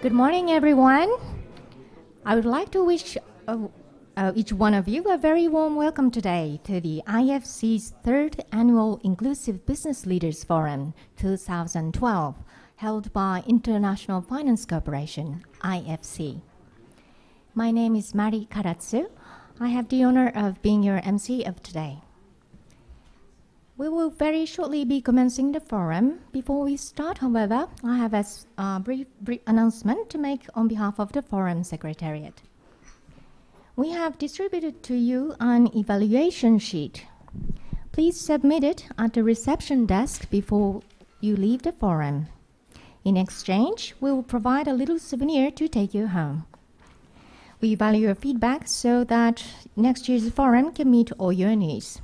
Good morning, everyone. I would like to wish each one of you a very warm welcome today to the IFC's third annual Inclusive Business Leaders Forum 2012, held by International Finance Corporation, IFC. My name is Mari Karatsu. I have the honor of being your MC of today. We will very shortly be commencing the forum. Before we start, however, I have a brief announcement to make on behalf of the Forum Secretariat. We have distributed to you an evaluation sheet. Please submit it at the reception desk before you leave the forum. In exchange, we will provide a little souvenir to take you home. We value your feedback so that next year's forum can meet all your needs.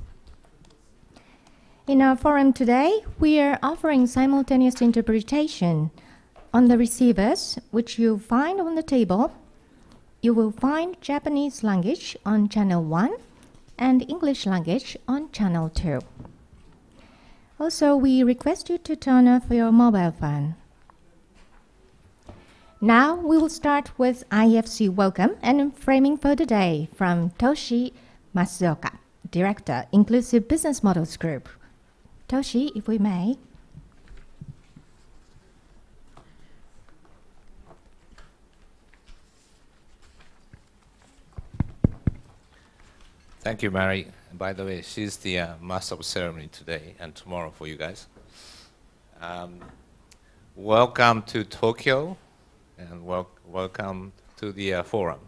In our forum today, we are offering simultaneous interpretation. On the receivers, which you'll find on the table, you will find Japanese language on channel 1 and English language on channel 2. Also, we request you to turn off your mobile phone. Now, we will start with IFC welcome and framing for the day from Toshi Masuoka, Director, Inclusive Business Models Group. Toshi, if we may. Thank you, Mary. And by the way, she's the master of ceremony today and tomorrow for you guys. Welcome to Tokyo, and welcome to the forum.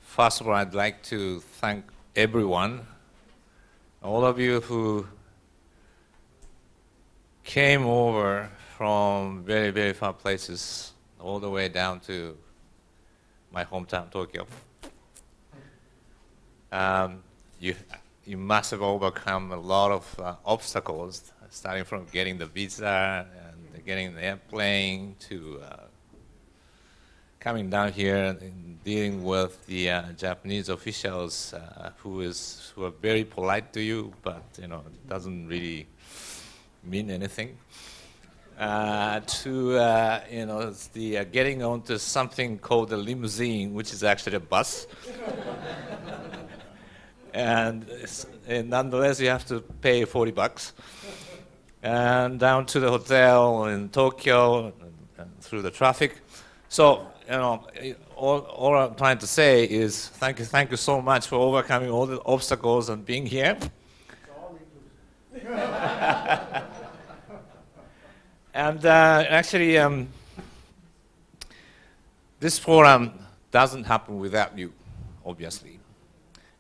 First of all, I'd like to thank everyone, all of you who came over from very, very far places, all the way down to my hometown, Tokyo. You must have overcome a lot of obstacles, starting from getting the visa and getting the airplane to coming down here and dealing with the Japanese officials who are very polite to you, but it doesn't really mean anything. To getting onto something called a limousine, which is actually a bus. And nonetheless, you have to pay $40. And down to the hotel in Tokyo, and through the traffic. So, all I'm trying to say is thank you so much for overcoming all the obstacles and being here. And actually, this forum doesn't happen without you, obviously.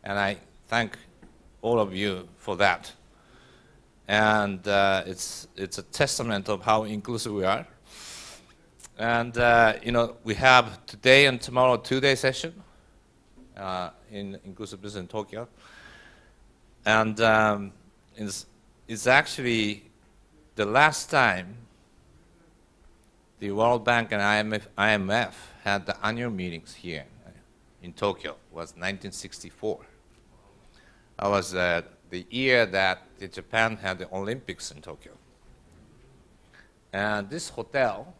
And I thank all of you for that. And it's a testament of how inclusive we are. And we have today and tomorrow 2-day session in Inclusive Business in Tokyo. And it's actually the last time the World Bank and IMF had the annual meetings here in Tokyo was 1964. That was the year that Japan had the Olympics in Tokyo. And this hotel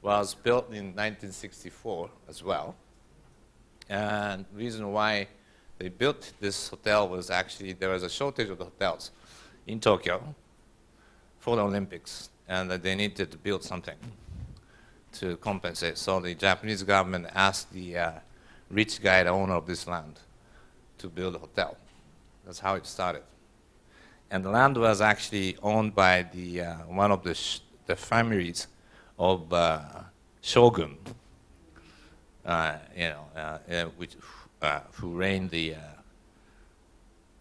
was built in 1964 as well. And the reason why they built this hotel was actually there was a shortage of the hotels in Tokyo for the Olympics, and they needed to build something to compensate. So the Japanese government asked the rich guy, the owner of this land, to build a hotel. That's how it started. And the land was actually owned by the one of the families of shogun, who reigned the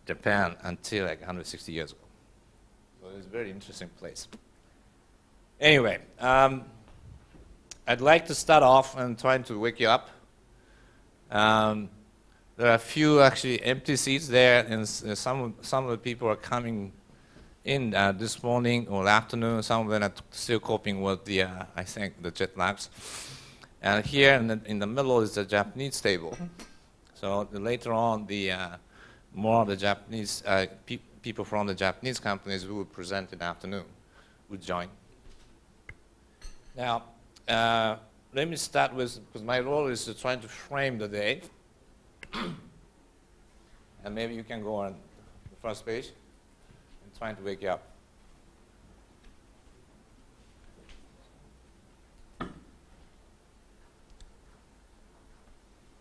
Japan until like 160 years ago. So it's a very interesting place. Anyway, I'd like to start off and trying to wake you up. There are a few actually empty seats there, and some of the people are coming in this morning or afternoon. Some of them are still coping with the, I think, the jet lags. And here in the middle is the Japanese table. So later on, more of the Japanese people from the Japanese companies who will present in the afternoon would join. Now, let me start with, because my role is to try to frame the day. And maybe you can go on the first page and trying to wake you up.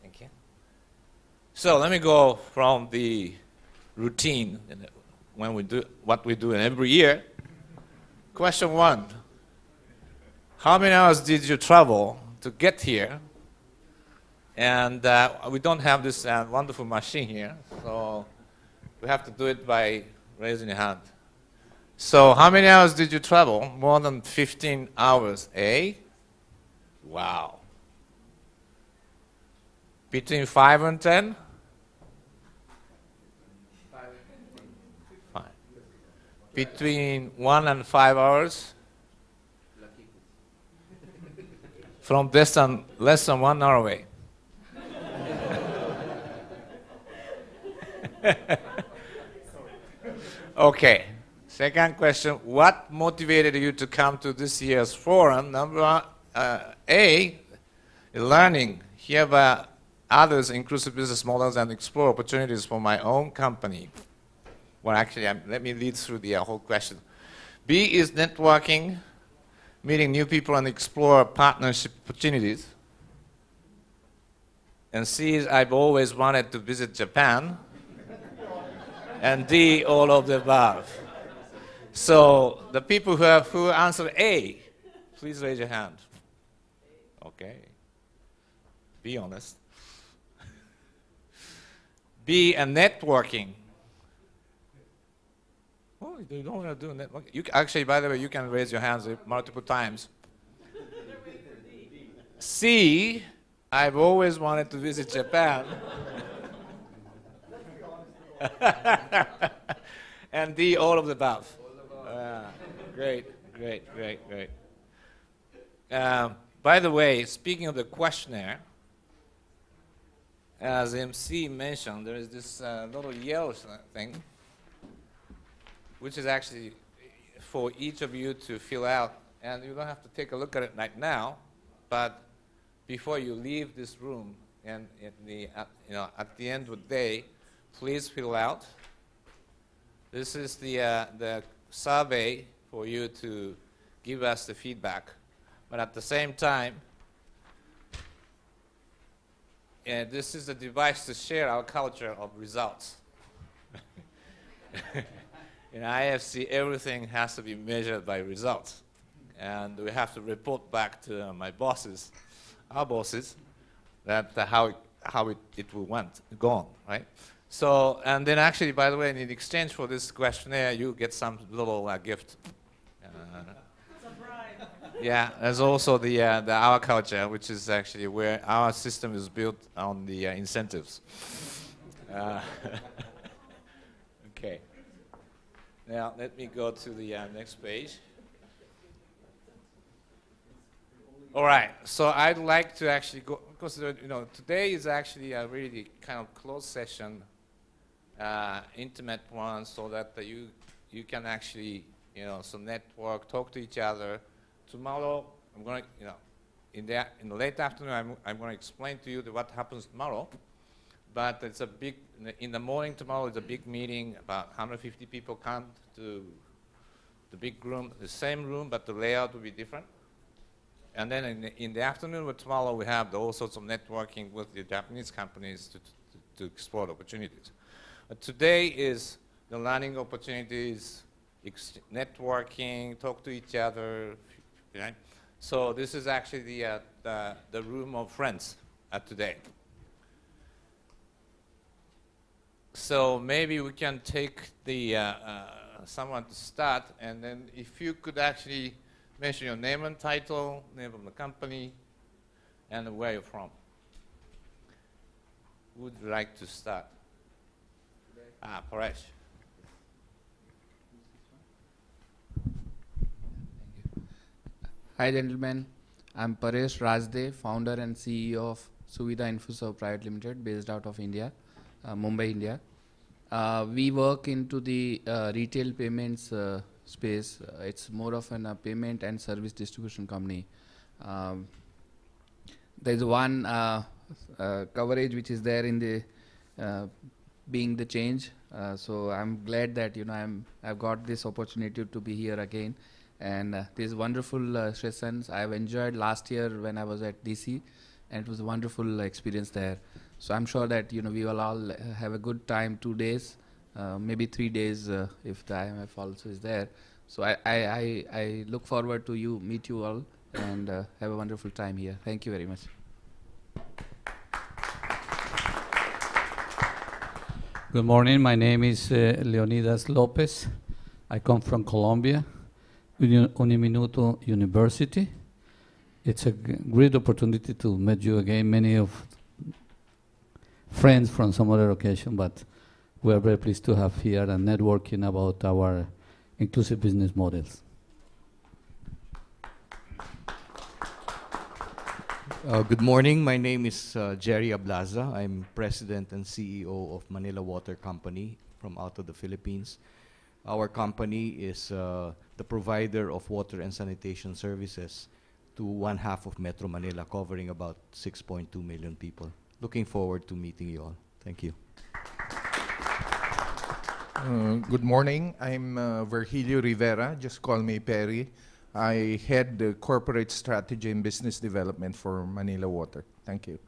Thank you. So let me go from the routine when we do what we do in every year. Question 1. How many hours did you travel to get here? And we don't have this wonderful machine here, so we have to do it by raising your hand. So how many hours did you travel? More than 15 hours, eh? Wow. Between 5 and 10? 5. Between 1 and 5 hours? From less than 1 hour away. Okay. Second question, what motivated you to come to this year's forum? Number one, A, learning, hear about others' inclusive business models and explore opportunities for my own company. Well, actually, let me lead through the whole question. B is networking, meeting new people and explore partnership opportunities. And C is I've always wanted to visit Japan. And D, all of the above. So the people who answered A, please raise your hand. Okay. Be honest. B, and networking. Oh, you don't want to do networking? Actually, by the way, you can raise your hands multiple times. C, I've always wanted to visit Japan. And D, all of the above. Great. By the way, speaking of the questionnaire, as MC mentioned, there is this little yellow thing, which is actually for each of you to fill out. And you don't have to take a look at it right now, but before you leave this room and at the end of the day, please fill out. This is the survey for you to give us the feedback. But at the same time, this is a device to share our culture of results. In IFC, everything has to be measured by results. And we have to report back to my bosses, our bosses, that how it will go on, right? So, and then actually, by the way, in exchange for this questionnaire, you get some little gift. Surprise! Yeah, there's also the our culture, which is actually where our system is built on the incentives. Okay. Now let me go to the next page. All right. So I'd like to actually go because today is actually a really kind of closed session. Intimate one, so that you can actually so network, talk to each other. Tomorrow I'm going to in the late afternoon I'm going to explain to you what happens tomorrow. But it's a big in the morning tomorrow is a big meeting. About 150 people come to the big room, the same room, but the layout will be different. And then in the afternoon tomorrow we have all sorts of networking with the Japanese companies to explore opportunities. But today is the learning opportunities, networking, talk to each other. Right? So this is actually the room of friends today. So maybe we can take someone to start, and then if you could actually mention your name and title, name of the company, and where you're from. Who would like to start? Paresh. Hi gentlemen, I'm Paresh Rajde, founder and CEO of Suvidha Infoserve Private Limited, based out of India, Mumbai, India. We work into the retail payments space. It's more of a payment and service distribution company. There's one coverage which is there in the being the change. So I'm glad that I've got this opportunity to be here again, and these wonderful sessions I've enjoyed last year when I was at DC, and it was a wonderful experience there. So I'm sure that we will all have a good time 2 days, maybe 3 days if the IMF also is there. So I look forward to meet you all and have a wonderful time here. Thank you very much. Good morning. My name is Leonidas Lopez. I come from Colombia, Uniminuto University. It's a great opportunity to meet you again. Many of friends from some other occasion, but we are very pleased to have here and networking about our inclusive business models. Good morning. My name is Jerry Ablaza. I'm President and CEO of Manila Water Company from out of the Philippines. Our company is the provider of water and sanitation services to 1/2 of Metro Manila, covering about 6.2 million people. Looking forward to meeting you all. Thank you. Good morning. I'm Virgilio Rivera. Just call me Perry. I head the corporate strategy and business development for Manila Water. Thank you.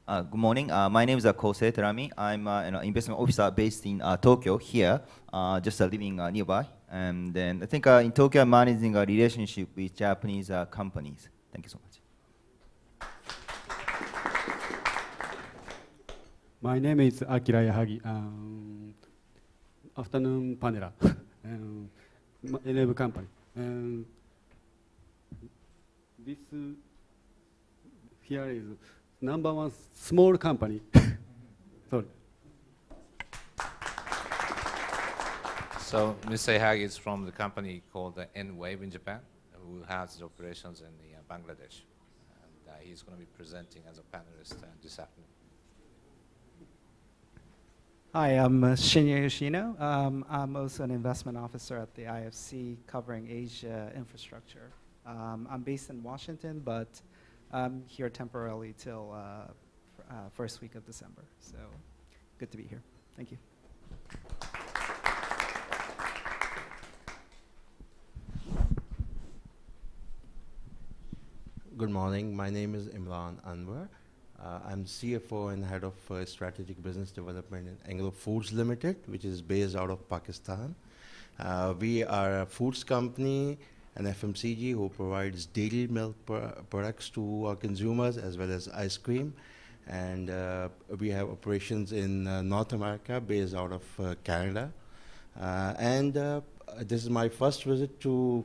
Good morning. My name is Kosei Terami. I'm an investment officer based in Tokyo here, just living nearby. And then I think in Tokyo, I'm managing a relationship with Japanese companies. Thank you so much. My name is Akira Yahagi. Afternoon panel. Enable company. This here is #1 small company. Sorry. So Mr. Hagi is from the company called N-Wave in Japan, who has operations in Bangladesh. And he's going to be presenting as a panelist this afternoon. Hi, I'm Shinya Yoshino. I'm also an investment officer at the IFC covering Asia infrastructure. I'm based in Washington, but I'm here temporarily till first week of December. So good to be here. Thank you. Good morning. My name is Imran Anwar. I'm CFO and head of strategic business development in Anglo Foods Limited, which is based out of Pakistan. We are a foods company, an FMCG who provides dairy milk products to our consumers as well as ice cream. And we have operations in North America based out of Canada. This is my first visit to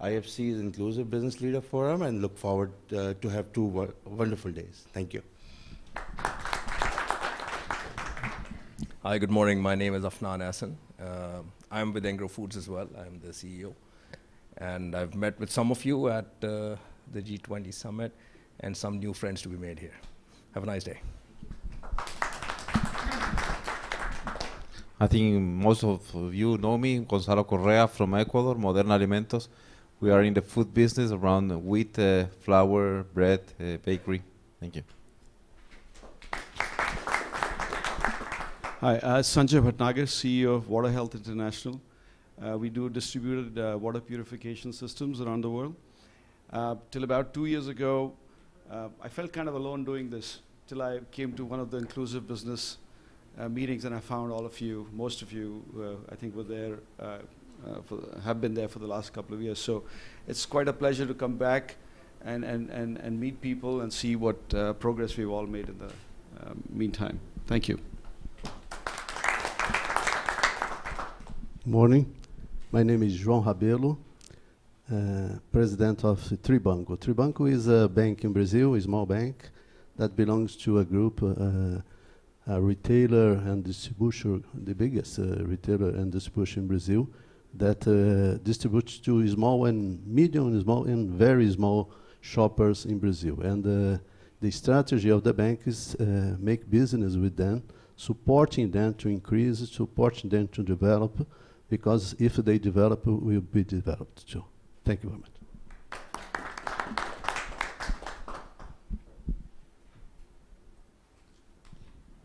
IFC's Inclusive Business Leader Forum, and look forward to have 2 wonderful days. Thank you. Hi, good morning. My name is Afnan Hassan. I'm with Anglo Foods as well. I'm the CEO. And I've met with some of you at the G20 Summit, and some new friends to be made here. Have a nice day. I think most of you know me, Gonzalo Correa from Ecuador, Moderna Alimentos. We are in the food business around wheat, flour, bread, bakery. Thank you. Hi, Sanjay Bhatnagar, CEO of Water Health International. We do distributed water purification systems around the world. Till about 2 years ago, I felt kind of alone doing this, till I came to one of the inclusive business meetings, and I found all of you, most of you, I think were there, have been there for the last couple of years. So it's quite a pleasure to come back and meet people and see what progress we've all made in the meantime. Thank you. Morning. My name is João Rabelo, president of Tribanco. Tribanco is a bank in Brazil, a small bank that belongs to a group, a retailer and distributor, the biggest retailer and distributor in Brazil, that distributes to small and medium, small and very small shoppers in Brazil. And the strategy of the bank is make business with them, supporting them to increase, supporting them to develop, because if they develop, we will be developed too. Thank you very much.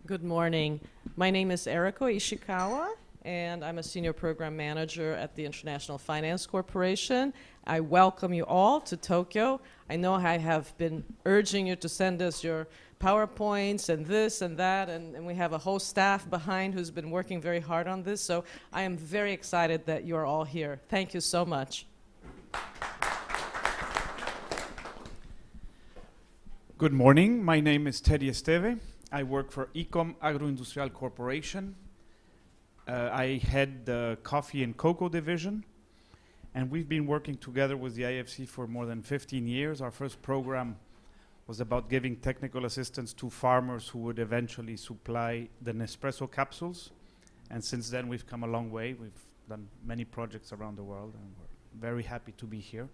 Good morning. My name is Eriko Ishikawa, and I'm a senior program manager at the International Finance Corporation. I welcome you all to Tokyo. I know I have been urging you to send us your PowerPoints and this and that, and we have a whole staff behind who's been working very hard on this, so I am very excited that you're all here. Thank you so much. Good morning. My name is Teddy Esteve. I work for Ecom Agroindustrial Corporation. I head the coffee and cocoa division, and we've been working together with the IFC for more than 15 years. Our first program was about giving technical assistance to farmers who would eventually supply the Nespresso capsules. And since then, we've come a long way. We've done many projects around the world, and we're very happy to be here.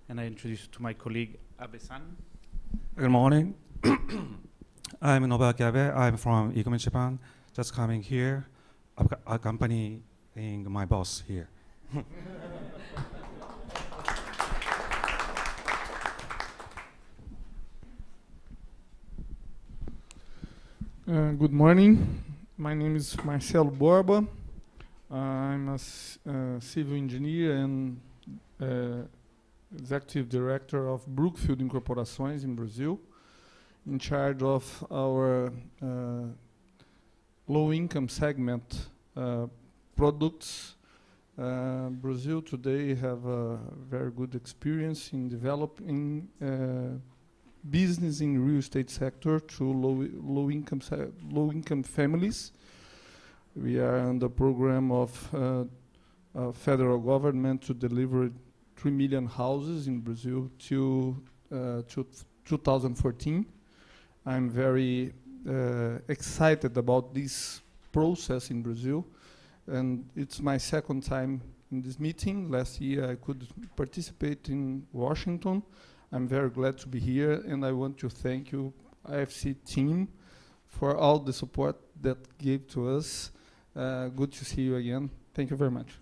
And I introduce you to my colleague, Abe-san. Good morning. I'm Nobuaki Abe. I'm from Ecom Japan. Just coming here, accompanying my boss here. Good morning. My name is Marcelo Borba. I'm a civil engineer and executive director of Brookfield Incorporações in Brazil, in charge of our low-income segment products. Brazil today have a very good experience in developing business in real estate sector to low-income families. We are on the program of federal government to deliver 3 million houses in Brazil till 2014. I'm very excited about this process in Brazil, and it's my second time in this meeting. Last year I could participate in Washington. I'm very glad to be here, and I want to thank you, IFC team, for all the support that gave to us. Good to see you again. Thank you very much.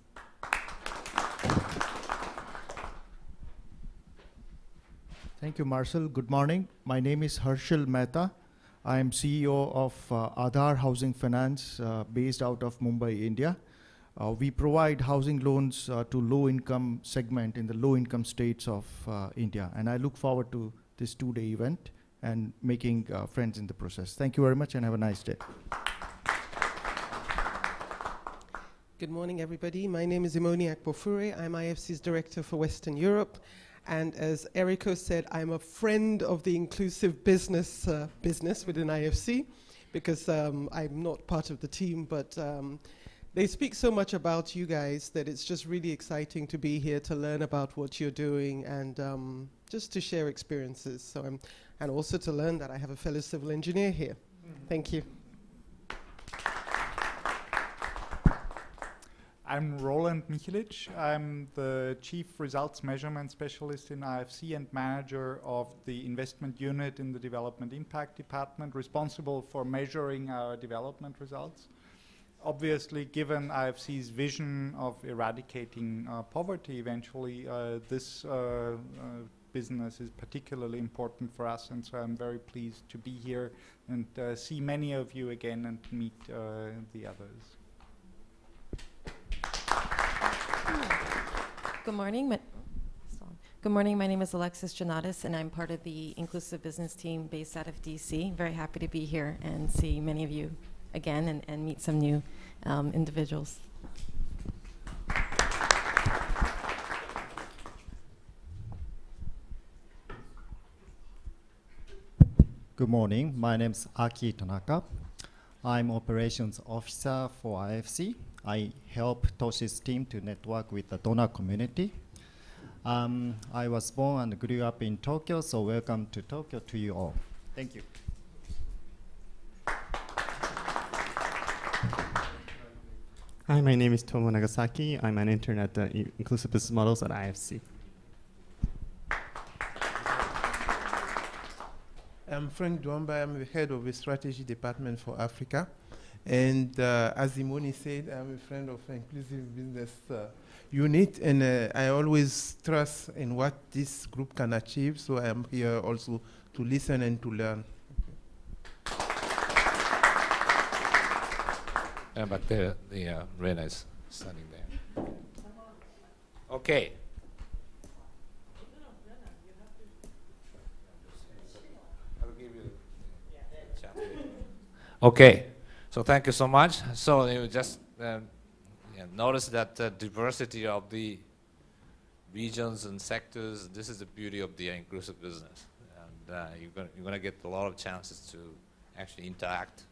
Thank you, Marcel. Good morning. My name is Harshal Mehta. I am CEO of Aadhar Housing Finance based out of Mumbai, India. We provide housing loans to low-income segment in the low-income states of India. And I look forward to this two-day event and making friends in the process. Thank you very much and have a nice day. Good morning, everybody. My name is Imoni Akpofure. I'm IFC's Director for Western Europe. And as Eriko said, I'm a friend of the inclusive business within IFC, because I'm not part of the team, but they speak so much about you guys that it's just really exciting to be here to learn about what you're doing and just to share experiences. So and also to learn that I have a fellow civil engineer here. Thank you. I'm Roland Michelic. I'm the Chief Results Measurement Specialist in IFC and manager of the investment unit in the Development Impact Department, responsible for measuring our development results. Obviously, given IFC's vision of eradicating poverty eventually, this business is particularly important for us, and so I'm very pleased to be here and see many of you again and meet the others. Good morning. Good morning. My name is Alexis Janatis, and I'm part of the Inclusive Business team based out of DC. Very happy to be here and see many of you again and meet some new individuals. Good morning. My name is Aki Tanaka. I'm Operations Officer for IFC. I help Toshi's team to network with the donor community. I was born and grew up in Tokyo, so welcome to Tokyo to you all. Thank you. Hi, my name is Tomo Nagasaki. I'm an intern at the Inclusive Business Models at IFC. I'm Frank Duamba. I'm the head of the strategy department for Africa. And as Imoni said, I'm a friend of Inclusive Business Unit, and I always trust in what this group can achieve, so I am here also to listen and to learn. Yeah, but Rena is standing there. Okay. I'll give you the chance. Okay. So thank you so much. So you just notice that diversity of the regions and sectors. This is the beauty of the inclusive business, and you're going to get a lot of chances to actually interact,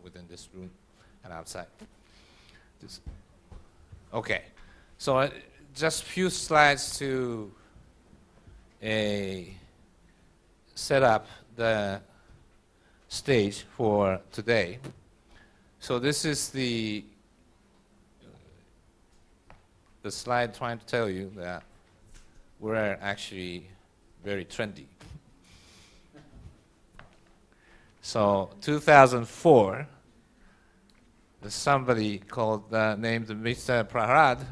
within this room and outside. Okay, so just a few slides to set up the stage for today. So this is the slide trying to tell you that we're actually very trendy. So 2004, somebody named Mr. Praharad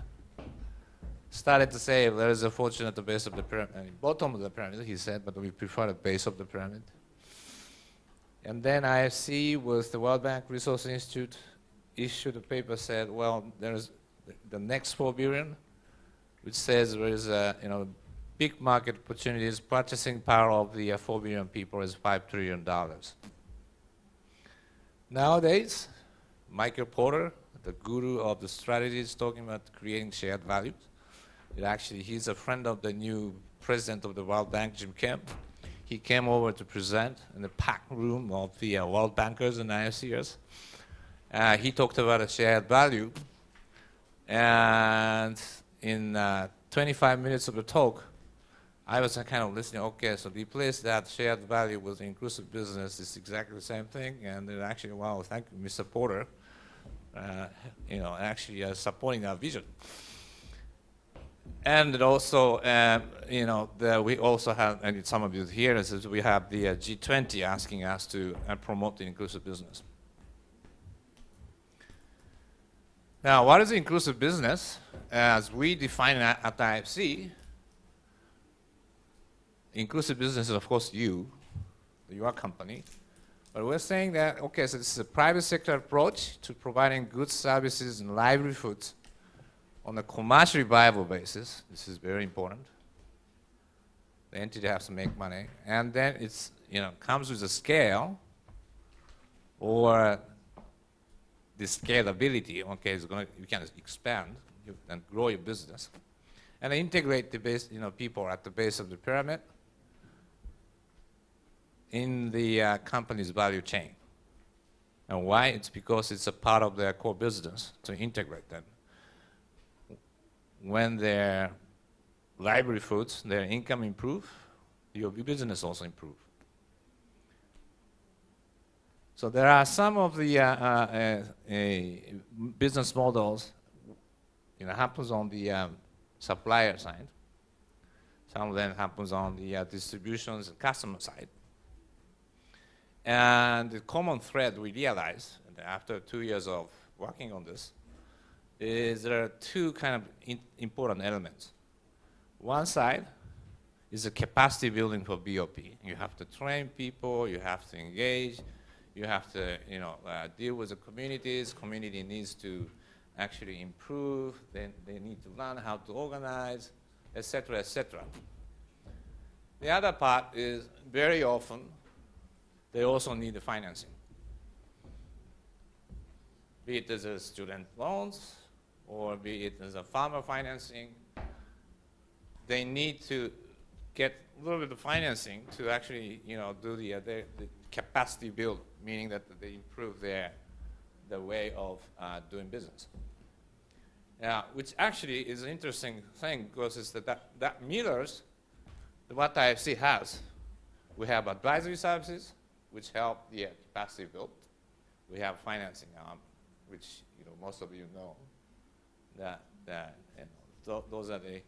started to say there is a fortune at the base of the pyramid, bottom of the pyramid, he said, but we prefer the base of the pyramid. And then IFC, with the World Bank Resource Institute, issued a paper said, well, there's the next 4 billion, which says there is big market opportunities. Purchasing power of the 4 billion people is $5 trillion. Nowadays, Michael Porter, the guru of the strategy, is talking about creating shared values. He's a friend of the new president of the World Bank, Jim Kemp. He came over to present in the packed room of the World Bankers and IFCers. He talked about a shared value. And in 25 minutes of the talk, I was kind of listening, okay, so replace that shared value with inclusive business is exactly the same thing. And then actually, wow, thank you, Mr. Porter, actually supporting our vision. And it also, we also have, and some of you here, is we have the G20 asking us to promote the inclusive business. Now, what is inclusive business? As we define it at IFC, inclusive business is, of course, your company. But we're saying that, okay, so this is a private sector approach to providing goods, services, and livelihoods on a commercially viable basis. This is very important. The entity has to make money. And then it's, comes with a scale or the scalability, okay, you can expand and grow your business. And integrate the base, people at the base of the pyramid in the company's value chain. And why? It's because it's a part of their core business to integrate them. When their livelihoods, their income improve, your business also improve. So there are some of the business models, happens on the supplier side. Some of them happens on the distributions and customer side. And the common thread we realized after 2 years of working on this is there are two kind of important elements. One side is the capacity building for BOP. You have to train people, you have to engage, you have to deal with the communities. Community needs to actually improve, then they need to learn how to organize, etc., etc. The other part is very often they also need the financing. Be it as a student loans, or be it as a farmer financing, they need to get a little bit of financing to actually, do the capacity build, meaning that they improve the way of doing business. Which actually is an interesting thing because it's that mirrors what IFC has. We have advisory services, which help the capacity build. We have financing arm, which most of you know. Those are the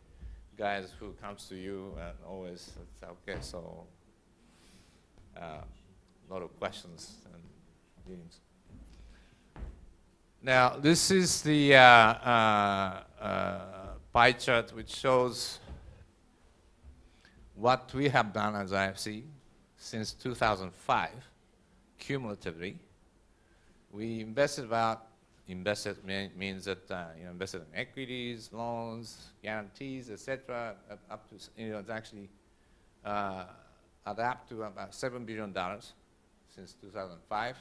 guys who comes to you and always say, okay, so lot of questions and meetings. Now, this is the pie chart which shows what we have done as IFC since 2005, cumulatively. We invested means that invested in equities, loans, guarantees, etc. Up to it's actually up to about $7 billion since 2005.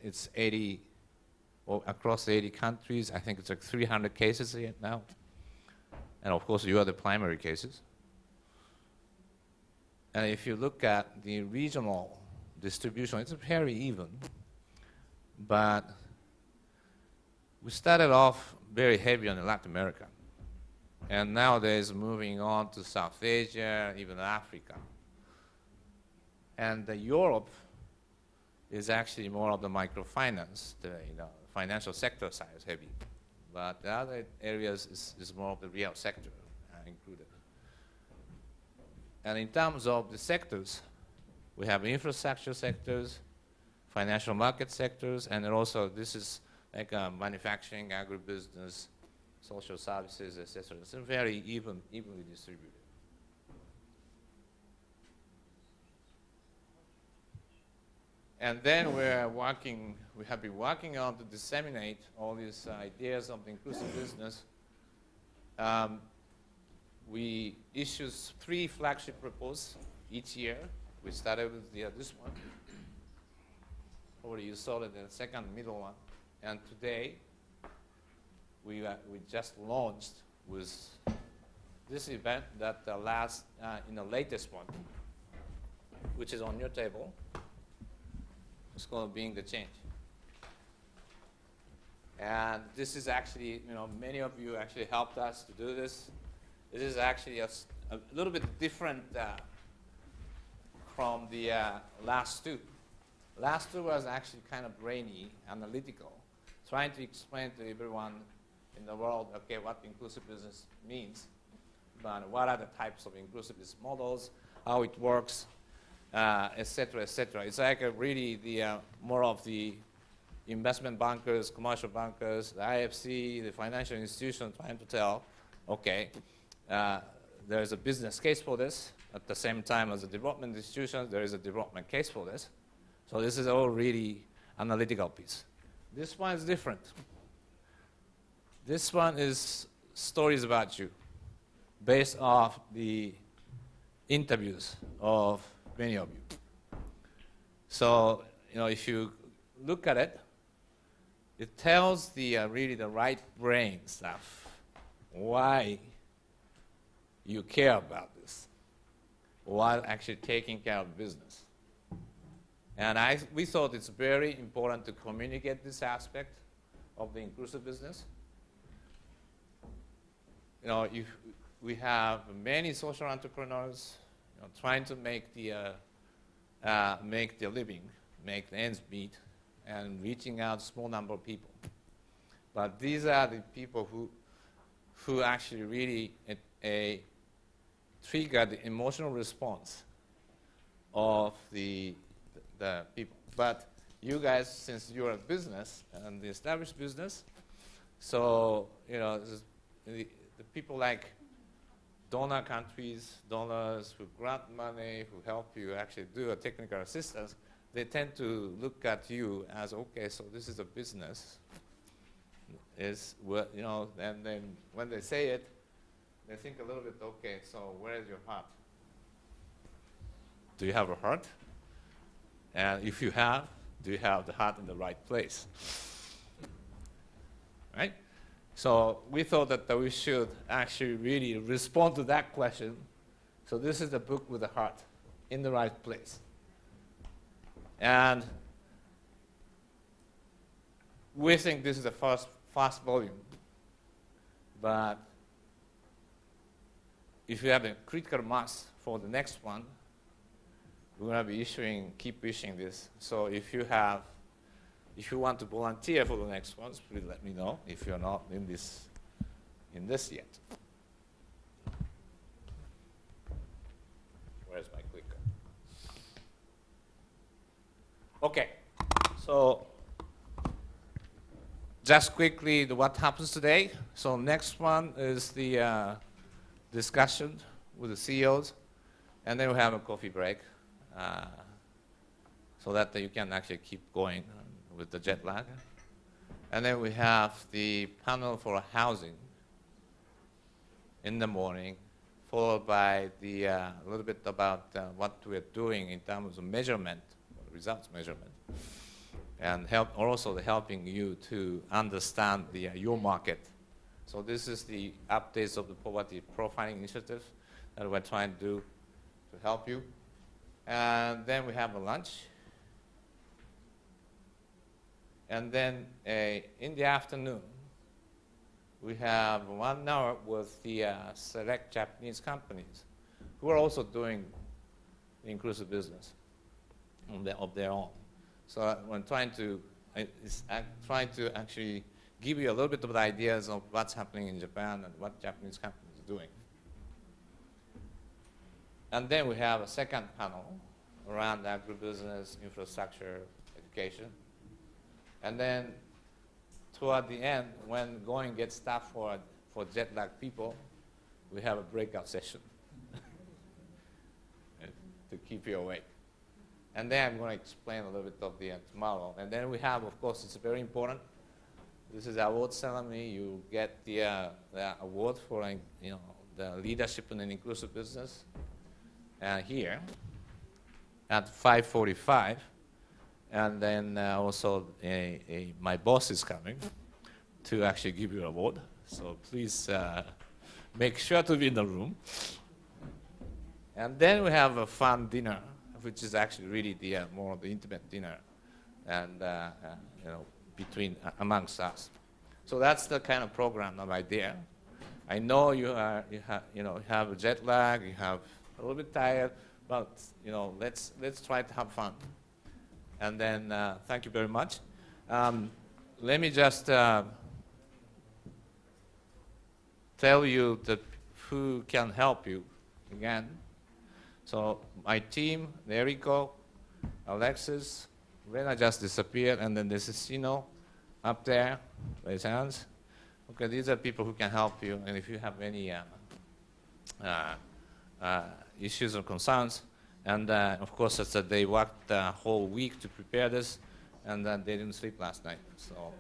It's 80 across 80 countries. I think it's like 300 cases here now. And of course, you are the primary cases. And if you look at the regional distribution, it's very even. But we started off very heavy on Latin America. And nowadays, moving on to South Asia, even Africa. And Europe is actually more of the microfinance, the financial sector side is heavy. But the other areas is more of the real sector included. And in terms of the sectors, we have infrastructure sectors, financial market sectors, and then also this is like manufacturing, agribusiness, social services, etc. It's very evenly distributed. And then we have been working on to disseminate all these ideas of the inclusive business. We issue 3 flagship reports each year. We started with this one. Probably you saw it in the second middle one. And today, we just launched with this event that in the latest one, which is on your table. It's called Being the Change. And this is actually, many of you actually helped us to do this. This is actually a little bit different from the last 2. Last 2 was actually kind of brainy, analytical, trying to explain to everyone in the world, okay, what inclusive business means, but what are the types of inclusive business models, how it works, etc., etc. It's like really the more of the investment bankers, commercial bankers, the IFC, the financial institution trying to tell, okay, there is a business case for this. At the same time as a development institution, there is a development case for this. So this is all really analytical piece. This one is different. This one is stories about you, based off the interviews of many of you. So, if you look at it, it tells the really the right brain stuff, why you care about this, while actually taking care of business. And we thought it's very important to communicate this aspect of the inclusive business. We have many social entrepreneurs trying to make the living, make the ends meet, and reaching out to a small number of people. But these are the people who actually really trigger the emotional response of the people. But you guys, since you're a business and the established business, so the people like donor countries, donors who grant money, who help you actually do a technical assistance, they tend to look at you as, okay, so this is a business. And then when they say it, they think a little bit, okay, so where is your heart? Do you have a heart? And if you have, do you have the heart in the right place? Right? So we thought that we should actually really respond to that question. So this is the book with the heart in the right place. And we think this is the first volume. But if you have a critical mass for the next one, we're going to be keep issuing this. So if you want to volunteer for the next ones, please let me know if you're not in this yet. Where's my clicker? Okay, so just quickly what happens today. So next one is the discussion with the CEOs, and then we have a coffee break so that you can actually keep going with the jet lag. And then we have the panel for housing in the morning, followed by the a little bit about what we're doing in terms of measurement, results measurement, and also helping you to understand your market. So this is the updates of the poverty profiling initiative that we're trying to do to help you. And then we have a lunch. And then in the afternoon, we have 1 hour with the select Japanese companies who are also doing inclusive business of their own. So I'm trying to actually give you a little bit of the ideas of what's happening in Japan and what Japanese companies are doing. And then we have a second panel around agribusiness, infrastructure, education. And then toward the end, when going gets tough for jet lag people, we have a breakout session to keep you awake. And then I'm going to explain a little bit of the tomorrow. And then we have, of course, it's very important. This is the award ceremony. You get the award for the leadership in an inclusive business. And here at 5:45. And then also my boss is coming to actually give you an award. So please make sure to be in the room. And then we have a fun dinner, which is actually really the more of the intimate dinner, and between amongst us. So that's the kind of program of idea. I know you have a jet lag, you have a little bit tired, but let's try to have fun. And then thank you very much. Let me just tell you who can help you again. So my team, Eriko, Alexis, Rena just disappeared, and then this is Sino up there, raise hands. Okay, these are people who can help you, and if you have any issues or concerns. And of course, it's that they worked the whole week to prepare this, and they didn't sleep last night. So